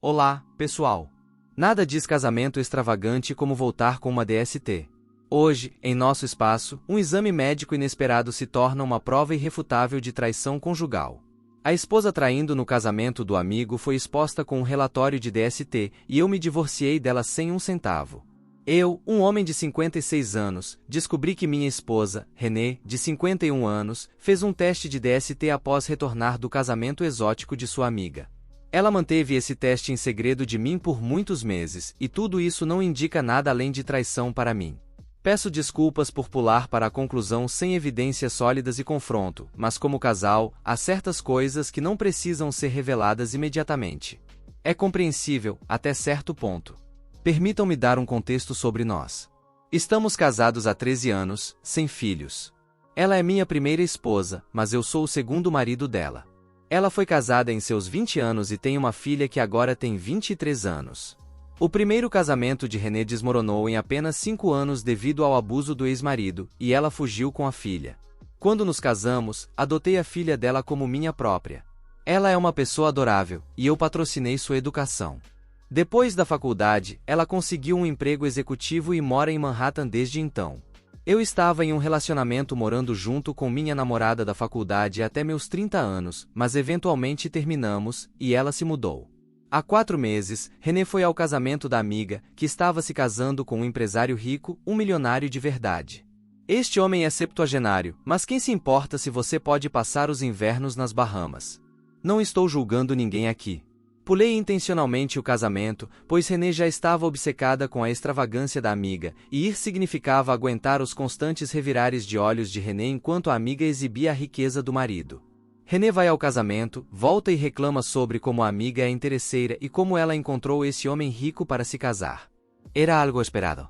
Olá, pessoal! Nada diz casamento extravagante como voltar com uma DST. Hoje, em nosso espaço, um exame médico inesperado se torna uma prova irrefutável de traição conjugal. A esposa traindo no casamento do amigo foi exposta com um relatório de DST e eu me divorciei dela sem um centavo. Eu, um homem de 56 anos, descobri que minha esposa, Renê, de 51 anos, fez um teste de DST após retornar do casamento exótico de sua amiga. Ela manteve esse teste em segredo de mim por muitos meses, e tudo isso não indica nada além de traição para mim. Peço desculpas por pular para a conclusão sem evidências sólidas e confronto, mas como casal, há certas coisas que não precisam ser reveladas imediatamente. É compreensível, até certo ponto. Permitam-me dar um contexto sobre nós. Estamos casados há 13 anos, sem filhos. Ela é minha primeira esposa, mas eu sou o segundo marido dela. Ela foi casada em seus 20 anos e tem uma filha que agora tem 23 anos. O primeiro casamento de Renê desmoronou em apenas 5 anos devido ao abuso do ex-marido, e ela fugiu com a filha. Quando nos casamos, adotei a filha dela como minha própria. Ela é uma pessoa adorável, e eu patrocinei sua educação. Depois da faculdade, ela conseguiu um emprego executivo e mora em Manhattan desde então. Eu estava em um relacionamento morando junto com minha namorada da faculdade até meus 30 anos, mas eventualmente terminamos, e ela se mudou. Há 4 meses, Renê foi ao casamento da amiga, que estava se casando com um empresário rico, um milionário de verdade. Este homem é septuagenário, mas quem se importa se você pode passar os invernos nas Bahamas? Não estou julgando ninguém aqui. Pulei intencionalmente o casamento, pois Renê já estava obcecada com a extravagância da amiga, e ir significava aguentar os constantes revirares de olhos de Renê enquanto a amiga exibia a riqueza do marido. Renê vai ao casamento, volta e reclama sobre como a amiga é interesseira e como ela encontrou esse homem rico para se casar. Era algo esperado.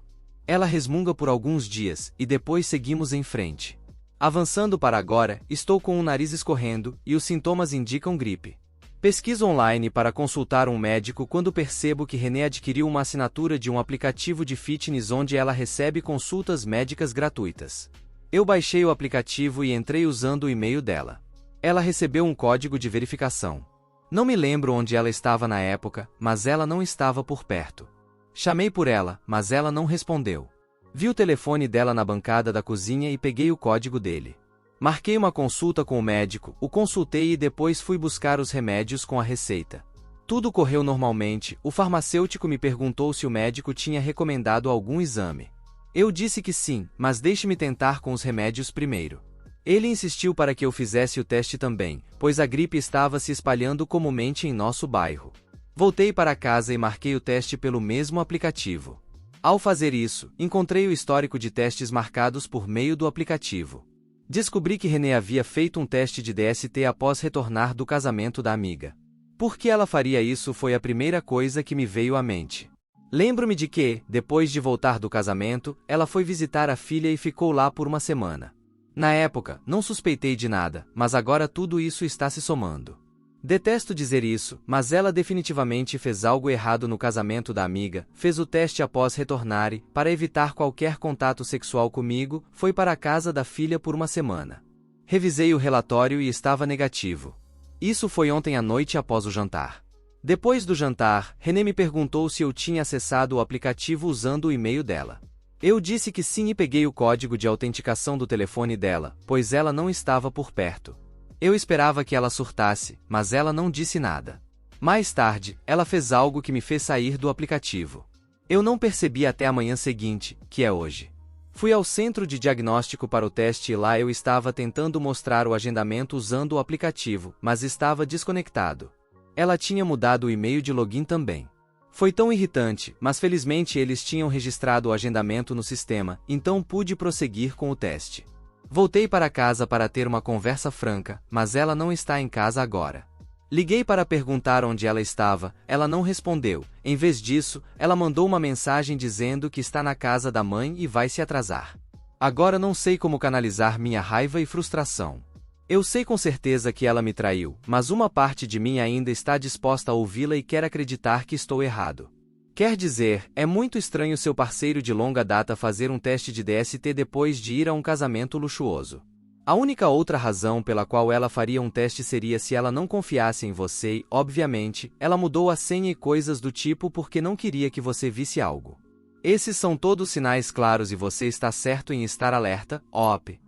Ela resmunga por alguns dias, e depois seguimos em frente. Avançando para agora, estou com o nariz escorrendo, e os sintomas indicam gripe. Pesquiso online para consultar um médico quando percebo que Renê adquiriu uma assinatura de um aplicativo de fitness onde ela recebe consultas médicas gratuitas. Eu baixei o aplicativo e entrei usando o e-mail dela. Ela recebeu um código de verificação. Não me lembro onde ela estava na época, mas ela não estava por perto. Chamei por ela, mas ela não respondeu. Vi o telefone dela na bancada da cozinha e peguei o código dele. Marquei uma consulta com o médico, o consultei e depois fui buscar os remédios com a receita. Tudo correu normalmente, o farmacêutico me perguntou se o médico tinha recomendado algum exame. Eu disse que sim, mas deixe-me tentar com os remédios primeiro. Ele insistiu para que eu fizesse o teste também, pois a gripe estava se espalhando comumente em nosso bairro. Voltei para casa e marquei o teste pelo mesmo aplicativo. Ao fazer isso, encontrei o histórico de testes marcados por meio do aplicativo. Descobri que Renê havia feito um teste de DST após retornar do casamento da amiga. Por que ela faria isso foi a primeira coisa que me veio à mente. Lembro-me de que, depois de voltar do casamento, ela foi visitar a filha e ficou lá por uma semana. Na época, não suspeitei de nada, mas agora tudo isso está se somando. Detesto dizer isso, mas ela definitivamente fez algo errado no casamento da amiga, fez o teste após retornar e, para evitar qualquer contato sexual comigo, foi para a casa da filha por uma semana. Revisei o relatório e estava negativo. Isso foi ontem à noite após o jantar. Depois do jantar, Renê me perguntou se eu tinha acessado o aplicativo usando o e-mail dela. Eu disse que sim e peguei o código de autenticação do telefone dela, pois ela não estava por perto. Eu esperava que ela surtasse, mas ela não disse nada. Mais tarde, ela fez algo que me fez sair do aplicativo. Eu não percebi até a manhã seguinte, que é hoje. Fui ao centro de diagnóstico para o teste e lá eu estava tentando mostrar o agendamento usando o aplicativo, mas estava desconectado. Ela tinha mudado o e-mail de login também. Foi tão irritante, mas felizmente eles tinham registrado o agendamento no sistema, então pude prosseguir com o teste. Voltei para casa para ter uma conversa franca, mas ela não está em casa agora. Liguei para perguntar onde ela estava, ela não respondeu. Em vez disso, ela mandou uma mensagem dizendo que está na casa da mãe e vai se atrasar. Agora não sei como canalizar minha raiva e frustração. Eu sei com certeza que ela me traiu, mas uma parte de mim ainda está disposta a ouvi-la e quer acreditar que estou errado. Quer dizer, é muito estranho seu parceiro de longa data fazer um teste de DST depois de ir a um casamento luxuoso. A única outra razão pela qual ela faria um teste seria se ela não confiasse em você e, obviamente, ela mudou a senha e coisas do tipo porque não queria que você visse algo. Esses são todos sinais claros e você está certo em estar alerta, OP.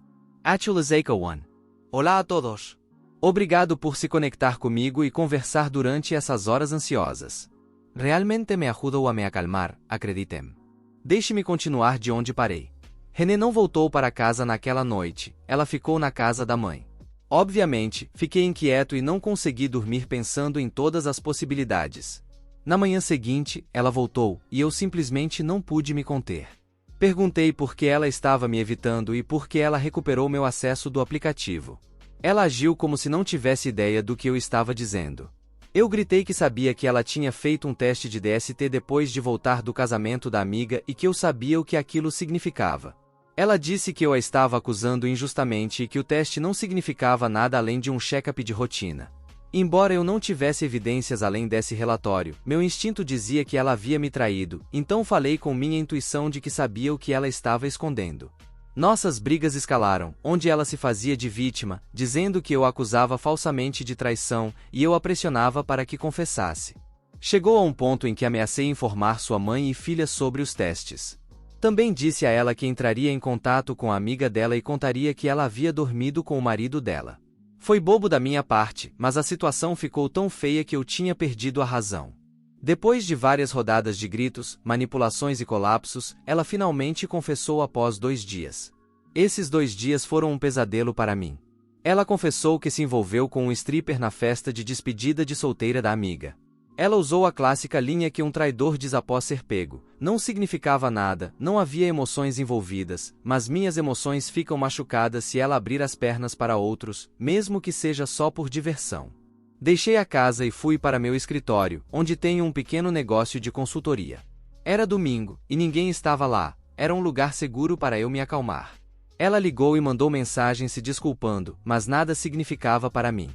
Actualization 1. Olá a todos. Obrigado por se conectar comigo e conversar durante essas horas ansiosas. Realmente me ajudou a me acalmar, acreditem. Deixe-me continuar de onde parei. René não voltou para casa naquela noite, ela ficou na casa da mãe. Obviamente, fiquei inquieto e não consegui dormir pensando em todas as possibilidades. Na manhã seguinte, ela voltou, e eu simplesmente não pude me conter. Perguntei por que ela estava me evitando e por que ela recuperou meu acesso do aplicativo. Ela agiu como se não tivesse ideia do que eu estava dizendo. Eu gritei que sabia que ela tinha feito um teste de DST depois de voltar do casamento da amiga e que eu sabia o que aquilo significava. Ela disse que eu a estava acusando injustamente e que o teste não significava nada além de um check-up de rotina. Embora eu não tivesse evidências além desse relatório, meu instinto dizia que ela havia me traído, então falei com minha intuição de que sabia o que ela estava escondendo. Nossas brigas escalaram, onde ela se fazia de vítima, dizendo que eu a acusava falsamente de traição, e eu a pressionava para que confessasse. Chegou a um ponto em que ameacei informar sua mãe e filha sobre os testes. Também disse a ela que entraria em contato com a amiga dela e contaria que ela havia dormido com o marido dela. Foi bobo da minha parte, mas a situação ficou tão feia que eu tinha perdido a razão. Depois de várias rodadas de gritos, manipulações e colapsos, ela finalmente confessou após 2 dias. Esses 2 dias foram um pesadelo para mim. Ela confessou que se envolveu com um stripper na festa de despedida de solteira da amiga. Ela usou a clássica linha que um traidor diz após ser pego. Não significava nada, não havia emoções envolvidas, mas minhas emoções ficam machucadas se ela abrir as pernas para outros, mesmo que seja só por diversão. Deixei a casa e fui para meu escritório, onde tenho um pequeno negócio de consultoria. Era domingo, e ninguém estava lá, era um lugar seguro para eu me acalmar. Ela ligou e mandou mensagem se desculpando, mas nada significava para mim.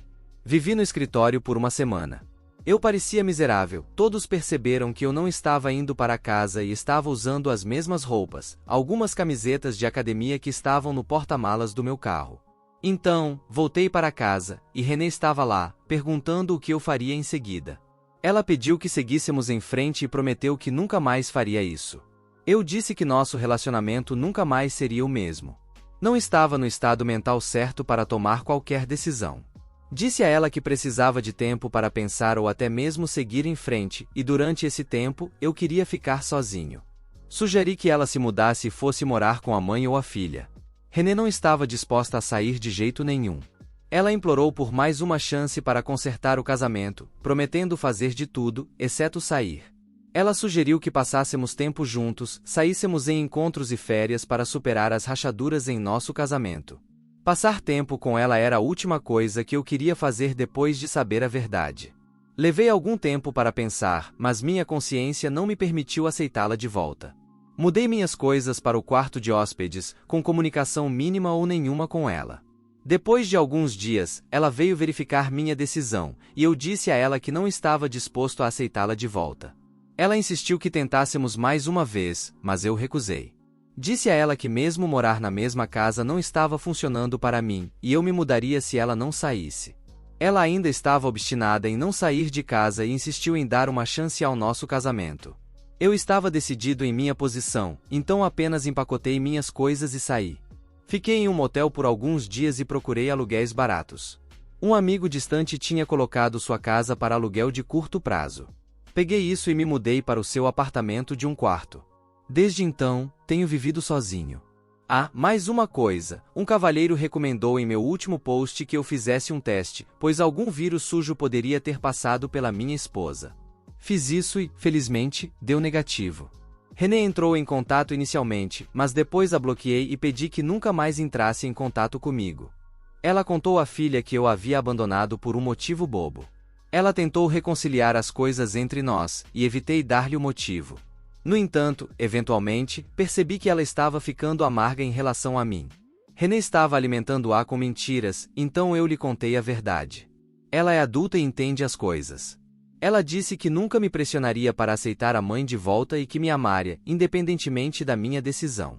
Vivi no escritório por uma semana. Eu parecia miserável, todos perceberam que eu não estava indo para casa e estava usando as mesmas roupas, algumas camisetas de academia que estavam no porta-malas do meu carro. Então, voltei para casa, e René estava lá, perguntando o que eu faria em seguida. Ela pediu que seguíssemos em frente e prometeu que nunca mais faria isso. Eu disse que nosso relacionamento nunca mais seria o mesmo. Não estava no estado mental certo para tomar qualquer decisão. Disse a ela que precisava de tempo para pensar ou até mesmo seguir em frente, e durante esse tempo, eu queria ficar sozinho. Sugeri que ela se mudasse e fosse morar com a mãe ou a filha. René não estava disposta a sair de jeito nenhum. Ela implorou por mais uma chance para consertar o casamento, prometendo fazer de tudo, exceto sair. Ela sugeriu que passássemos tempo juntos, saíssemos em encontros e férias para superar as rachaduras em nosso casamento. Passar tempo com ela era a última coisa que eu queria fazer depois de saber a verdade. Levei algum tempo para pensar, mas minha consciência não me permitiu aceitá-la de volta. Mudei minhas coisas para o quarto de hóspedes, com comunicação mínima ou nenhuma com ela. Depois de alguns dias, ela veio verificar minha decisão, e eu disse a ela que não estava disposto a aceitá-la de volta. Ela insistiu que tentássemos mais uma vez, mas eu recusei. Disse a ela que mesmo morar na mesma casa não estava funcionando para mim, e eu me mudaria se ela não saísse. Ela ainda estava obstinada em não sair de casa e insistiu em dar uma chance ao nosso casamento. Eu estava decidido em minha posição, então apenas empacotei minhas coisas e saí. Fiquei em um motel por alguns dias e procurei aluguéis baratos. Um amigo distante tinha colocado sua casa para aluguel de curto prazo. Peguei isso e me mudei para o seu apartamento de 1 quarto. Desde então, tenho vivido sozinho. Ah, mais uma coisa, um cavalheiro recomendou em meu último post que eu fizesse um teste, pois algum vírus sujo poderia ter passado pela minha esposa. Fiz isso e, felizmente, deu negativo. René entrou em contato inicialmente, mas depois a bloqueei e pedi que nunca mais entrasse em contato comigo. Ela contou à filha que eu a havia abandonado por um motivo bobo. Ela tentou reconciliar as coisas entre nós, e evitei dar-lhe o motivo. No entanto, eventualmente, percebi que ela estava ficando amarga em relação a mim. René estava alimentando-a com mentiras, então eu lhe contei a verdade. Ela é adulta e entende as coisas. Ela disse que nunca me pressionaria para aceitar a mãe de volta e que me amaria, independentemente da minha decisão.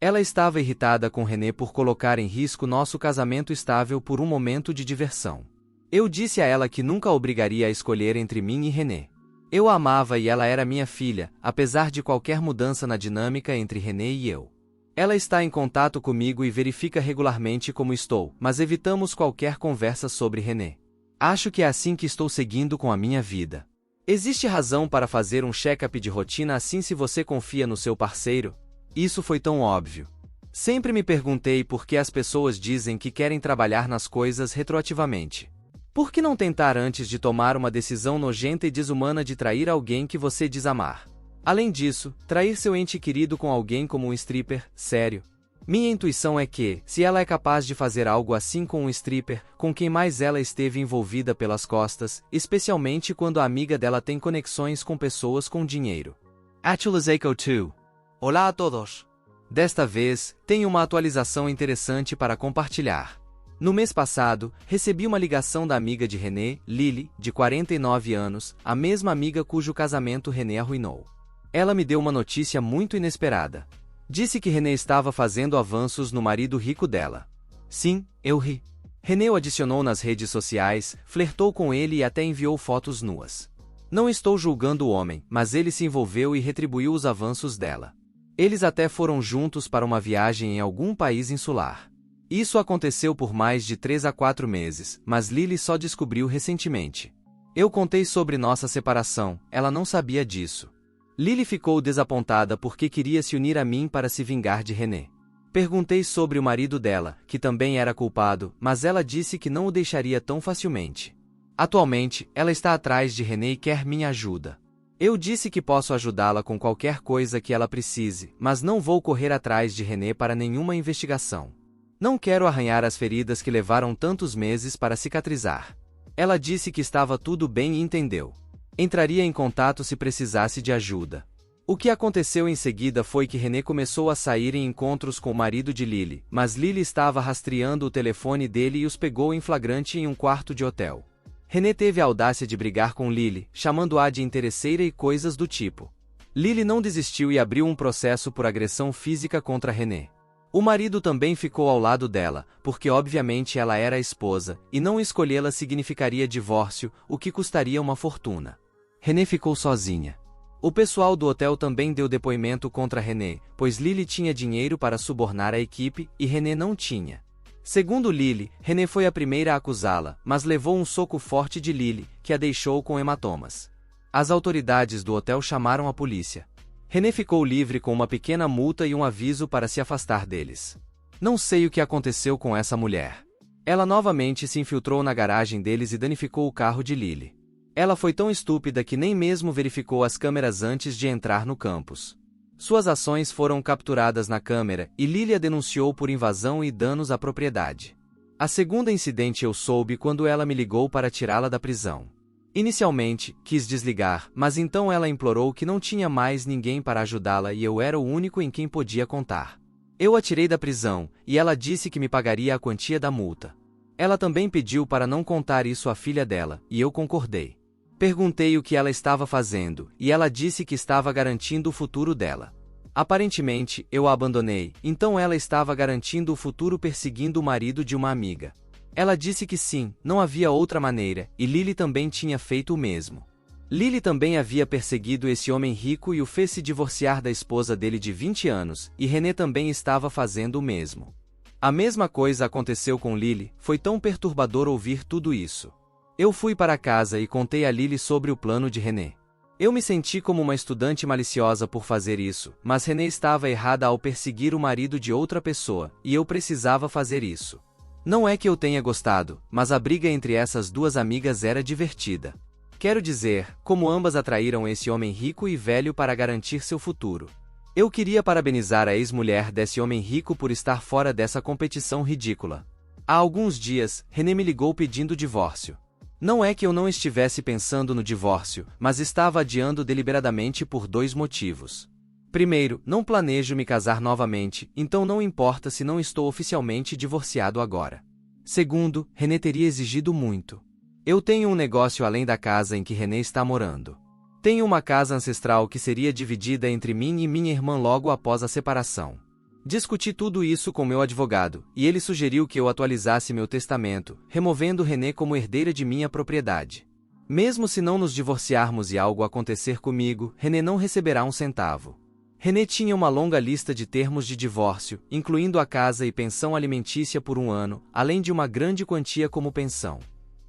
Ela estava irritada com René por colocar em risco nosso casamento estável por um momento de diversão. Eu disse a ela que nunca a obrigaria a escolher entre mim e René. Eu a amava e ela era minha filha, apesar de qualquer mudança na dinâmica entre René e eu. Ela está em contato comigo e verifica regularmente como estou, mas evitamos qualquer conversa sobre René. Acho que é assim que estou seguindo com a minha vida. Existe razão para fazer um check-up de rotina assim se você confia no seu parceiro? Isso foi tão óbvio. Sempre me perguntei por que as pessoas dizem que querem trabalhar nas coisas retroativamente. Por que não tentar antes de tomar uma decisão nojenta e desumana de trair alguém que você diz amar? Além disso, trair seu ente querido com alguém como um stripper, sério? Minha intuição é que, se ela é capaz de fazer algo assim com um stripper, com quem mais ela esteve envolvida pelas costas, especialmente quando a amiga dela tem conexões com pessoas com dinheiro. Actualizaco 2. Olá a todos! Desta vez, tenho uma atualização interessante para compartilhar. No mês passado, recebi uma ligação da amiga de René, Lily, de 49 anos, a mesma amiga cujo casamento René arruinou. Ela me deu uma notícia muito inesperada. Disse que René estava fazendo avanços no marido rico dela. Sim, eu ri. René o adicionou nas redes sociais, flertou com ele e até enviou fotos nuas. Não estou julgando o homem, mas ele se envolveu e retribuiu os avanços dela. Eles até foram juntos para uma viagem em algum país insular. Isso aconteceu por mais de 3 a 4 meses, mas Lily só descobriu recentemente. Eu contei sobre nossa separação, ela não sabia disso. Lily ficou desapontada porque queria se unir a mim para se vingar de René. Perguntei sobre o marido dela, que também era culpado, mas ela disse que não o deixaria tão facilmente. Atualmente, ela está atrás de René e quer minha ajuda. Eu disse que posso ajudá-la com qualquer coisa que ela precise, mas não vou correr atrás de René para nenhuma investigação. Não quero arranhar as feridas que levaram tantos meses para cicatrizar. Ela disse que estava tudo bem e entendeu. Entraria em contato se precisasse de ajuda. O que aconteceu em seguida foi que René começou a sair em encontros com o marido de Lily, mas Lily estava rastreando o telefone dele e os pegou em flagrante em um quarto de hotel. René teve a audácia de brigar com Lily, chamando-a de interesseira e coisas do tipo. Lily não desistiu e abriu um processo por agressão física contra René. O marido também ficou ao lado dela, porque obviamente ela era a esposa, e não escolhê-la significaria divórcio, o que custaria uma fortuna. René ficou sozinha. O pessoal do hotel também deu depoimento contra René, pois Lily tinha dinheiro para subornar a equipe e René não tinha. Segundo Lily, René foi a primeira a acusá-la, mas levou um soco forte de Lily, que a deixou com hematomas. As autoridades do hotel chamaram a polícia. René ficou livre com uma pequena multa e um aviso para se afastar deles. Não sei o que aconteceu com essa mulher. Ela novamente se infiltrou na garagem deles e danificou o carro de Lily. Ela foi tão estúpida que nem mesmo verificou as câmeras antes de entrar no campus. Suas ações foram capturadas na câmera e Lily a denunciou por invasão e danos à propriedade. A segunda incidente eu soube quando ela me ligou para tirá-la da prisão. Inicialmente, quis desligar, mas então ela implorou que não tinha mais ninguém para ajudá-la e eu era o único em quem podia contar. Eu a tirei da prisão, e ela disse que me pagaria a quantia da multa. Ela também pediu para não contar isso à filha dela, e eu concordei. Perguntei o que ela estava fazendo, e ela disse que estava garantindo o futuro dela. Aparentemente, eu a abandonei, então ela estava garantindo o futuro perseguindo o marido de uma amiga. Ela disse que sim, não havia outra maneira, e Lily também tinha feito o mesmo. Lily também havia perseguido esse homem rico e o fez se divorciar da esposa dele de 20 anos, e René também estava fazendo o mesmo. A mesma coisa aconteceu com Lily, foi tão perturbador ouvir tudo isso. Eu fui para casa e contei a Lily sobre o plano de René. Eu me senti como uma estudante maliciosa por fazer isso, mas René estava errada ao perseguir o marido de outra pessoa, e eu precisava fazer isso. Não é que eu tenha gostado, mas a briga entre essas duas amigas era divertida. Quero dizer, como ambas atraíram esse homem rico e velho para garantir seu futuro. Eu queria parabenizar a ex-mulher desse homem rico por estar fora dessa competição ridícula. Há alguns dias, René me ligou pedindo divórcio. Não é que eu não estivesse pensando no divórcio, mas estava adiando deliberadamente por 2 motivos. Primeiro, não planejo me casar novamente, então não importa se não estou oficialmente divorciado agora. Segundo, René teria exigido muito. Eu tenho um negócio além da casa em que René está morando. Tenho uma casa ancestral que seria dividida entre mim e minha irmã logo após a separação. Discuti tudo isso com meu advogado, e ele sugeriu que eu atualizasse meu testamento, removendo Renée como herdeira de minha propriedade. Mesmo se não nos divorciarmos e algo acontecer comigo, Renée não receberá um centavo. Renée tinha uma longa lista de termos de divórcio, incluindo a casa e pensão alimentícia por 1 ano, além de uma grande quantia como pensão.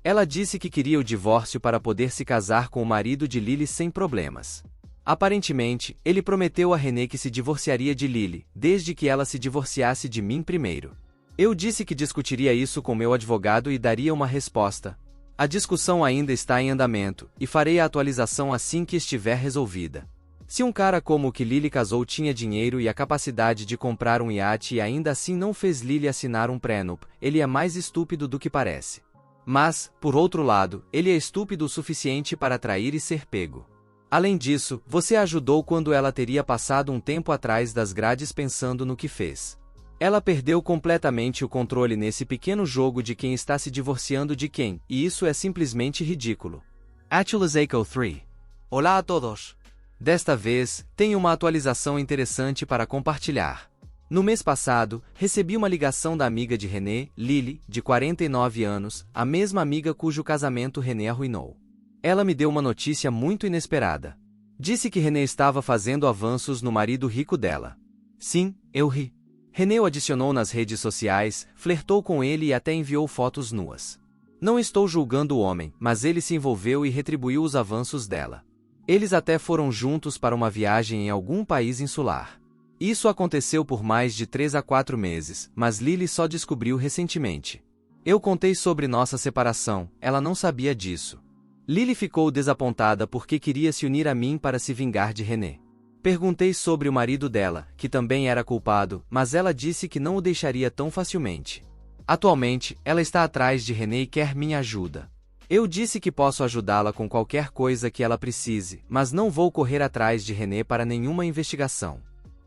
Ela disse que queria o divórcio para poder se casar com o marido de Lily sem problemas. Aparentemente, ele prometeu a Renée que se divorciaria de Lily, desde que ela se divorciasse de mim primeiro. Eu disse que discutiria isso com meu advogado e daria uma resposta. A discussão ainda está em andamento, e farei a atualização assim que estiver resolvida. Se um cara como o que Lily casou tinha dinheiro e a capacidade de comprar um iate e ainda assim não fez Lily assinar um prenup, ele é mais estúpido do que parece. Mas, por outro lado, ele é estúpido o suficiente para trair e ser pego. Além disso, você a ajudou quando ela teria passado um tempo atrás das grades pensando no que fez. Ela perdeu completamente o controle nesse pequeno jogo de quem está se divorciando de quem, e isso é simplesmente ridículo. Actualizaco 3. Olá a todos! Desta vez, tenho uma atualização interessante para compartilhar. No mês passado, recebi uma ligação da amiga de Renée, Lily, de 49 anos, a mesma amiga cujo casamento Renée arruinou. Ela me deu uma notícia muito inesperada. Disse que Renée estava fazendo avanços no marido rico dela. Sim, eu ri. Renée o adicionou nas redes sociais, flertou com ele e até enviou fotos nuas. Não estou julgando o homem, mas ele se envolveu e retribuiu os avanços dela. Eles até foram juntos para uma viagem em algum país insular. Isso aconteceu por mais de 3 a 4 meses, mas Lily só descobriu recentemente. Eu contei sobre nossa separação, ela não sabia disso. Lily ficou desapontada porque queria se unir a mim para se vingar de Renée. Perguntei sobre o marido dela, que também era culpado, mas ela disse que não o deixaria tão facilmente. Atualmente, ela está atrás de Renée e quer minha ajuda. Eu disse que posso ajudá-la com qualquer coisa que ela precise, mas não vou correr atrás de Renée para nenhuma investigação.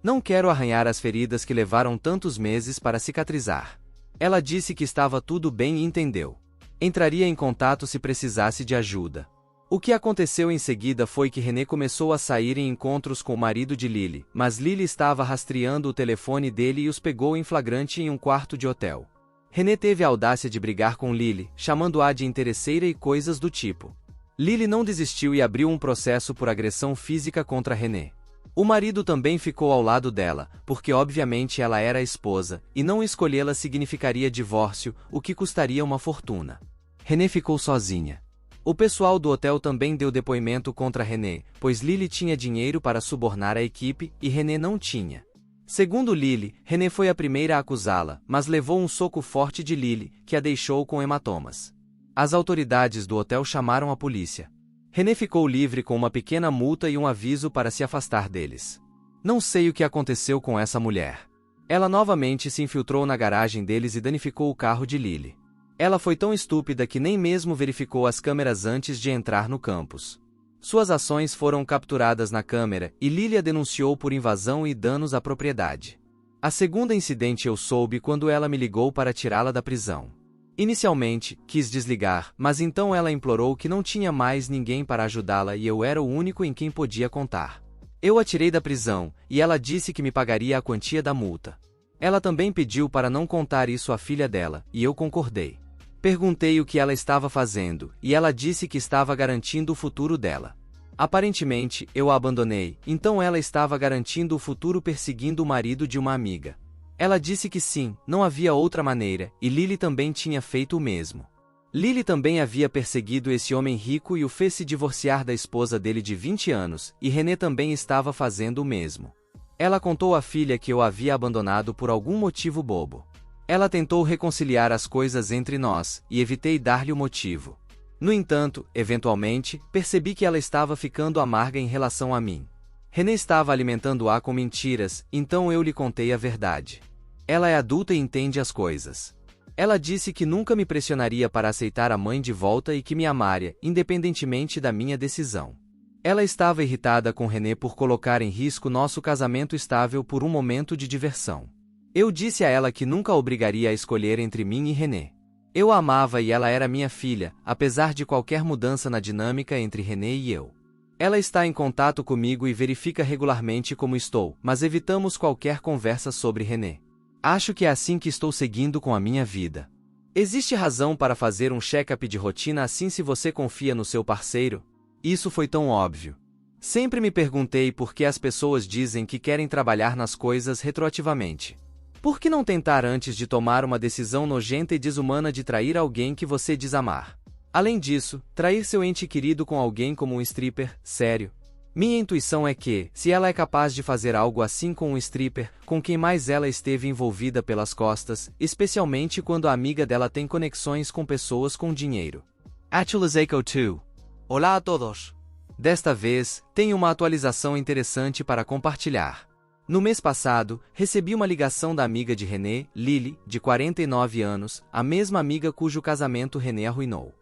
Não quero arranhar as feridas que levaram tantos meses para cicatrizar. Ela disse que estava tudo bem e entendeu. Entraria em contato se precisasse de ajuda. O que aconteceu em seguida foi que Renée começou a sair em encontros com o marido de Lily, mas Lily estava rastreando o telefone dele e os pegou em flagrante em um quarto de hotel. Renée teve a audácia de brigar com Lily, chamando-a de interesseira e coisas do tipo. Lily não desistiu e abriu um processo por agressão física contra Renée. O marido também ficou ao lado dela, porque obviamente ela era a esposa, e não escolhê-la significaria divórcio, o que custaria uma fortuna. Renée ficou sozinha. O pessoal do hotel também deu depoimento contra Renée, pois Lily tinha dinheiro para subornar a equipe e Renée não tinha. Segundo Lily, Renée foi a primeira a acusá-la, mas levou um soco forte de Lily, que a deixou com hematomas. As autoridades do hotel chamaram a polícia. Renée ficou livre com uma pequena multa e um aviso para se afastar deles. Não sei o que aconteceu com essa mulher. Ela novamente se infiltrou na garagem deles e danificou o carro de Lily. Ela foi tão estúpida que nem mesmo verificou as câmeras antes de entrar no campus. Suas ações foram capturadas na câmera e Lily a denunciou por invasão e danos à propriedade. A segunda incidente eu soube quando ela me ligou para tirá-la da prisão. Inicialmente, quis desligar, mas então ela implorou que não tinha mais ninguém para ajudá-la e eu era o único em quem podia contar. Eu a tirei da prisão, e ela disse que me pagaria a quantia da multa. Ela também pediu para não contar isso à filha dela, e eu concordei. Perguntei o que ela estava fazendo, e ela disse que estava garantindo o futuro dela. Aparentemente, eu a abandonei, então ela estava garantindo o futuro perseguindo o marido de uma amiga. Ela disse que sim, não havia outra maneira, e Lily também tinha feito o mesmo. Lily também havia perseguido esse homem rico e o fez se divorciar da esposa dele de 20 anos, e Renée também estava fazendo o mesmo. Ela contou à filha que eu a havia abandonado por algum motivo bobo. Ela tentou reconciliar as coisas entre nós, e evitei dar-lhe o motivo. No entanto, eventualmente, percebi que ela estava ficando amarga em relação a mim. Renée estava alimentando-a com mentiras, então eu lhe contei a verdade. Ela é adulta e entende as coisas. Ela disse que nunca me pressionaria para aceitar a mãe de volta e que me amaria, independentemente da minha decisão. Ela estava irritada com Renée por colocar em risco nosso casamento estável por um momento de diversão. Eu disse a ela que nunca a obrigaria a escolher entre mim e Renée. Eu a amava e ela era minha filha, apesar de qualquer mudança na dinâmica entre Renée e eu. Ela está em contato comigo e verifica regularmente como estou, mas evitamos qualquer conversa sobre René. Acho que é assim que estou seguindo com a minha vida. Existe razão para fazer um check-up de rotina assim se você confia no seu parceiro? Isso foi tão óbvio. Sempre me perguntei por que as pessoas dizem que querem trabalhar nas coisas retroativamente. Por que não tentar antes de tomar uma decisão nojenta e desumana de trair alguém que você diz amar? Além disso, trair seu ente querido com alguém como um stripper, sério. Minha intuição é que, se ela é capaz de fazer algo assim com um stripper, com quem mais ela esteve envolvida pelas costas, especialmente quando a amiga dela tem conexões com pessoas com dinheiro. Actualizaco 2. Olá a todos. Desta vez, tenho uma atualização interessante para compartilhar. No mês passado, recebi uma ligação da amiga de René, Lily, de 49 anos, a mesma amiga cujo casamento René arruinou.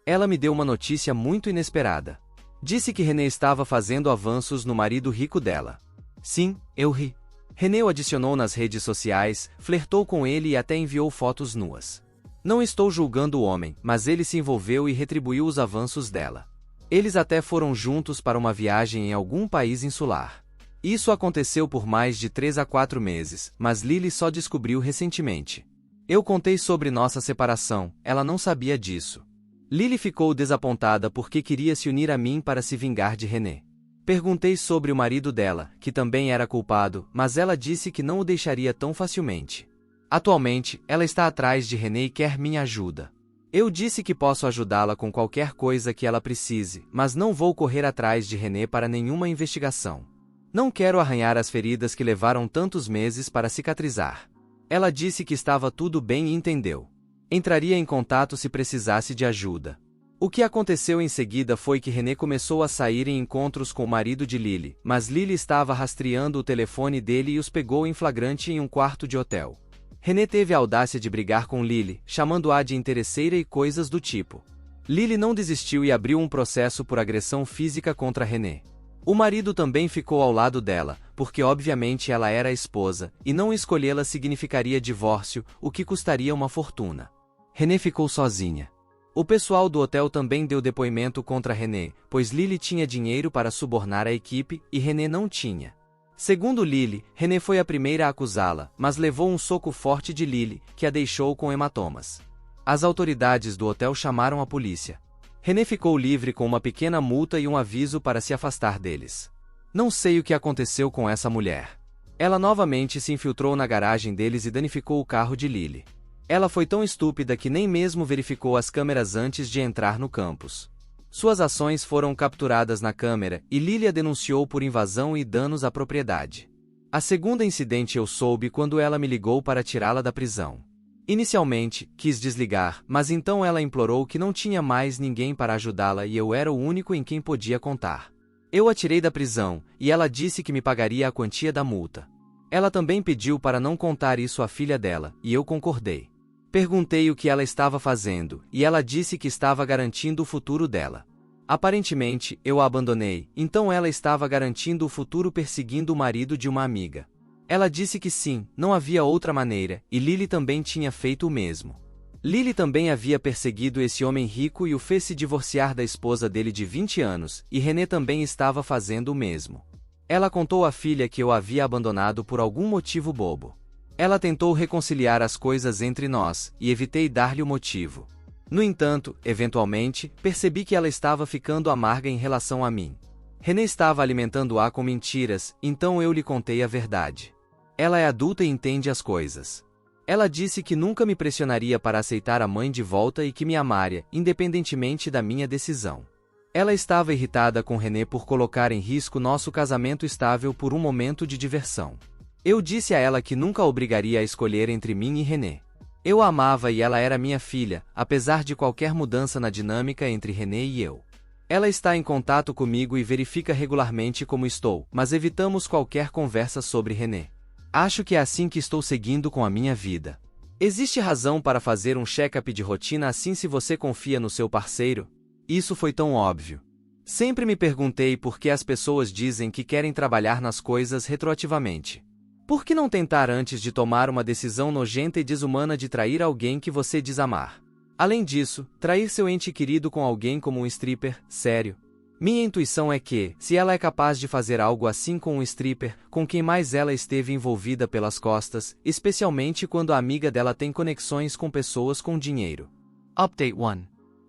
Ela me deu uma notícia muito inesperada. Disse que René estava fazendo avanços no marido rico dela. Sim, eu ri. René o adicionou nas redes sociais, flertou com ele e até enviou fotos nuas. Não estou julgando o homem, mas ele se envolveu e retribuiu os avanços dela. Eles até foram juntos para uma viagem em algum país insular. Isso aconteceu por mais de 3 a 4 meses, mas Lily só descobriu recentemente. Eu contei sobre nossa separação, ela não sabia disso. Lily ficou desapontada porque queria se unir a mim para se vingar de René. Perguntei sobre o marido dela, que também era culpado, mas ela disse que não o deixaria tão facilmente. Atualmente, ela está atrás de René e quer minha ajuda. Eu disse que posso ajudá-la com qualquer coisa que ela precise, mas não vou correr atrás de René para nenhuma investigação. Não quero arranhar as feridas que levaram tantos meses para cicatrizar. Ela disse que estava tudo bem e entendeu. Entraria em contato se precisasse de ajuda. O que aconteceu em seguida foi que René começou a sair em encontros com o marido de Lily, mas Lily estava rastreando o telefone dele e os pegou em flagrante em um quarto de hotel. René teve a audácia de brigar com Lily, chamando-a de interesseira e coisas do tipo. Lily não desistiu e abriu um processo por agressão física contra René. O marido também ficou ao lado dela, porque obviamente ela era a esposa, e não escolhê-la significaria divórcio, o que custaria uma fortuna. René ficou sozinha. O pessoal do hotel também deu depoimento contra René, pois Lily tinha dinheiro para subornar a equipe e René não tinha. Segundo Lily, René foi a primeira a acusá-la, mas levou um soco forte de Lily, que a deixou com hematomas. As autoridades do hotel chamaram a polícia. René ficou livre com uma pequena multa e um aviso para se afastar deles. Não sei o que aconteceu com essa mulher. Ela novamente se infiltrou na garagem deles e danificou o carro de Lily. Ela foi tão estúpida que nem mesmo verificou as câmeras antes de entrar no campus. Suas ações foram capturadas na câmera e Lily a denunciou por invasão e danos à propriedade. A segunda incidente eu soube quando ela me ligou para tirá-la da prisão. Inicialmente, quis desligar, mas então ela implorou que não tinha mais ninguém para ajudá-la e eu era o único em quem podia contar. Eu a tirei da prisão, e ela disse que me pagaria a quantia da multa. Ela também pediu para não contar isso à filha dela, e eu concordei. Perguntei o que ela estava fazendo, e ela disse que estava garantindo o futuro dela. Aparentemente, eu a abandonei, então ela estava garantindo o futuro perseguindo o marido de uma amiga. Ela disse que sim, não havia outra maneira, e Lily também tinha feito o mesmo. Lily também havia perseguido esse homem rico e o fez se divorciar da esposa dele de 20 anos, e René também estava fazendo o mesmo. Ela contou à filha que eu a havia abandonado por algum motivo bobo. Ela tentou reconciliar as coisas entre nós, e evitei dar-lhe o motivo. No entanto, eventualmente, percebi que ela estava ficando amarga em relação a mim. René estava alimentando-a com mentiras, então eu lhe contei a verdade. Ela é adulta e entende as coisas. Ela disse que nunca me pressionaria para aceitar a mãe de volta e que me amaria, independentemente da minha decisão. Ela estava irritada com René por colocar em risco nosso casamento estável por um momento de diversão. Eu disse a ela que nunca a obrigaria a escolher entre mim e René. Eu a amava e ela era minha filha, apesar de qualquer mudança na dinâmica entre René e eu. Ela está em contato comigo e verifica regularmente como estou, mas evitamos qualquer conversa sobre René. Acho que é assim que estou seguindo com a minha vida. Existe razão para fazer um check-up de rotina assim se você confia no seu parceiro? Isso foi tão óbvio. Sempre me perguntei por que as pessoas dizem que querem trabalhar nas coisas retroativamente. Por que não tentar antes de tomar uma decisão nojenta e desumana de trair alguém que você diz amar? Além disso, trair seu ente querido com alguém como um stripper, sério. Minha intuição é que, se ela é capaz de fazer algo assim com um stripper, com quem mais ela esteve envolvida pelas costas, especialmente quando a amiga dela tem conexões com pessoas com dinheiro. Update 1.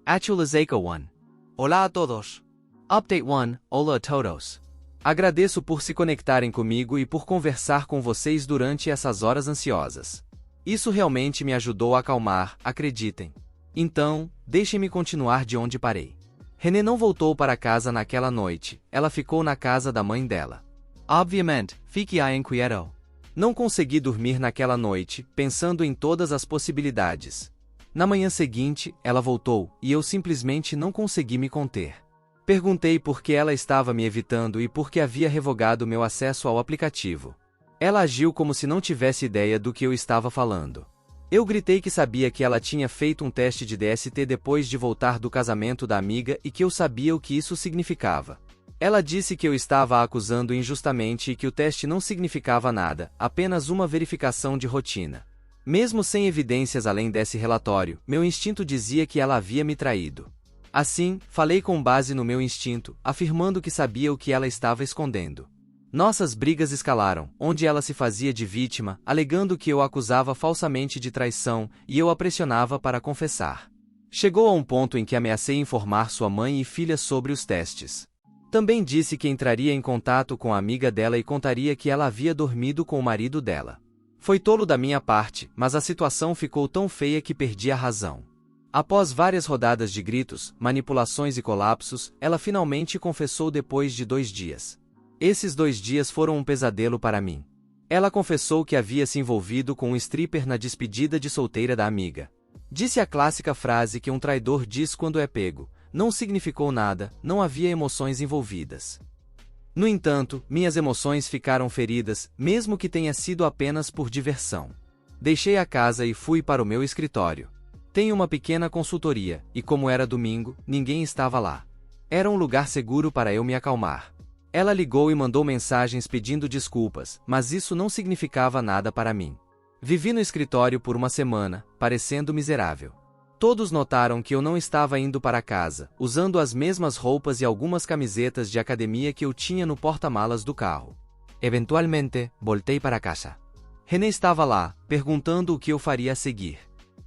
Atualização 1. Olá a todos. Update 1. Olá a todos. Agradeço por se conectarem comigo e por conversar com vocês durante essas horas ansiosas. Isso realmente me ajudou a acalmar, acreditem. Então, deixem-me continuar de onde parei. René não voltou para casa naquela noite, ela ficou na casa da mãe dela. Obviamente, fique inquieto. Não consegui dormir naquela noite, pensando em todas as possibilidades. Na manhã seguinte, ela voltou, e eu simplesmente não consegui me conter. Perguntei por que ela estava me evitando e por que havia revogado meu acesso ao aplicativo. Ela agiu como se não tivesse ideia do que eu estava falando. Eu gritei que sabia que ela tinha feito um teste de DST depois de voltar do casamento da amiga e que eu sabia o que isso significava. Ela disse que eu estava a acusando injustamente e que o teste não significava nada, apenas uma verificação de rotina. Mesmo sem evidências além desse relatório, meu instinto dizia que ela havia me traído. Assim, falei com base no meu instinto, afirmando que sabia o que ela estava escondendo. Nossas brigas escalaram, onde ela se fazia de vítima, alegando que eu a acusava falsamente de traição, e eu a pressionava para confessar. Chegou a um ponto em que ameacei informar sua mãe e filha sobre os testes. Também disse que entraria em contato com a amiga dela e contaria que ela havia dormido com o marido dela. Foi tolo da minha parte, mas a situação ficou tão feia que perdi a razão. Após várias rodadas de gritos, manipulações e colapsos, ela finalmente confessou depois de 2 dias. Esses 2 dias foram um pesadelo para mim. Ela confessou que havia se envolvido com um stripper na despedida de solteira da amiga. Disse a clássica frase que um traidor diz quando é pego. Não significou nada, não havia emoções envolvidas. No entanto, minhas emoções ficaram feridas, mesmo que tenha sido apenas por diversão. Deixei a casa e fui para o meu escritório. Tenho uma pequena consultoria, e como era domingo, ninguém estava lá. Era um lugar seguro para eu me acalmar. Ela ligou e mandou mensagens pedindo desculpas, mas isso não significava nada para mim. Vivi no escritório por uma semana, parecendo miserável. Todos notaram que eu não estava indo para casa, usando as mesmas roupas e algumas camisetas de academia que eu tinha no porta-malas do carro. Eventualmente, voltei para casa. René estava lá, perguntando o que eu faria a seguir.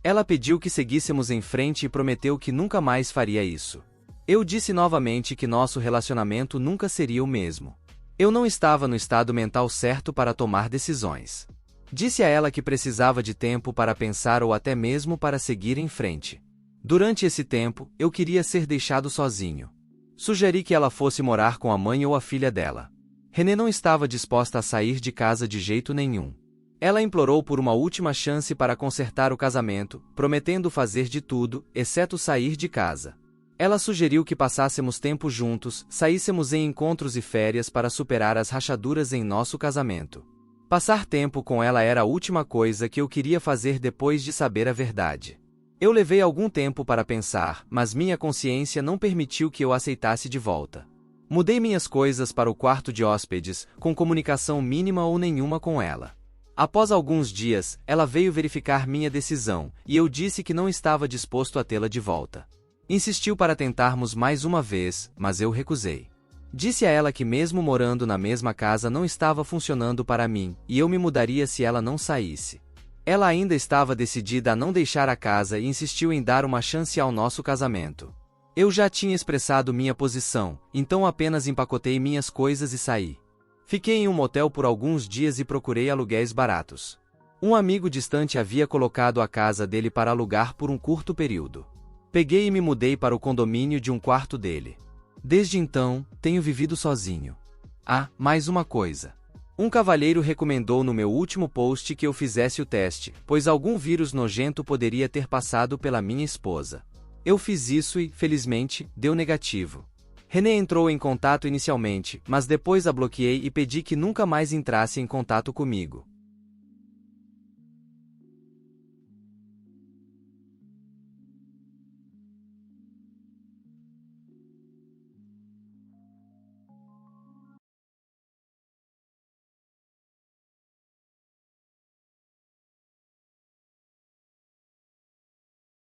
Ela pediu que seguíssemos em frente e prometeu que nunca mais faria isso. Eu disse novamente que nosso relacionamento nunca seria o mesmo. Eu não estava no estado mental certo para tomar decisões. Disse a ela que precisava de tempo para pensar ou até mesmo para seguir em frente. Durante esse tempo, eu queria ser deixado sozinho. Sugeri que ela fosse morar com a mãe ou a filha dela. René não estava disposta a sair de casa de jeito nenhum. Ela implorou por uma última chance para consertar o casamento, prometendo fazer de tudo, exceto sair de casa. Ela sugeriu que passássemos tempo juntos, saíssemos em encontros e férias para superar as rachaduras em nosso casamento. Passar tempo com ela era a última coisa que eu queria fazer depois de saber a verdade. Eu levei algum tempo para pensar, mas minha consciência não permitiu que eu aceitasse de volta. Mudei minhas coisas para o quarto de hóspedes, com comunicação mínima ou nenhuma com ela. Após alguns dias, ela veio verificar minha decisão, e eu disse que não estava disposto a tê-la de volta. Insistiu para tentarmos mais uma vez, mas eu recusei. Disse a ela que mesmo morando na mesma casa não estava funcionando para mim, e eu me mudaria se ela não saísse. Ela ainda estava decidida a não deixar a casa e insistiu em dar uma chance ao nosso casamento. Eu já tinha expressado minha posição, então apenas empacotei minhas coisas e saí. Fiquei em um motel por alguns dias e procurei aluguéis baratos. Um amigo distante havia colocado a casa dele para alugar por um curto período. Peguei e me mudei para o condomínio de um quarto dele. Desde então, tenho vivido sozinho. Ah, mais uma coisa. Um cavalheiro recomendou no meu último post que eu fizesse o teste, pois algum vírus nojento poderia ter passado pela minha esposa. Eu fiz isso e, felizmente, deu negativo. René entrou em contato inicialmente, mas depois a bloqueei e pedi que nunca mais entrasse em contato comigo.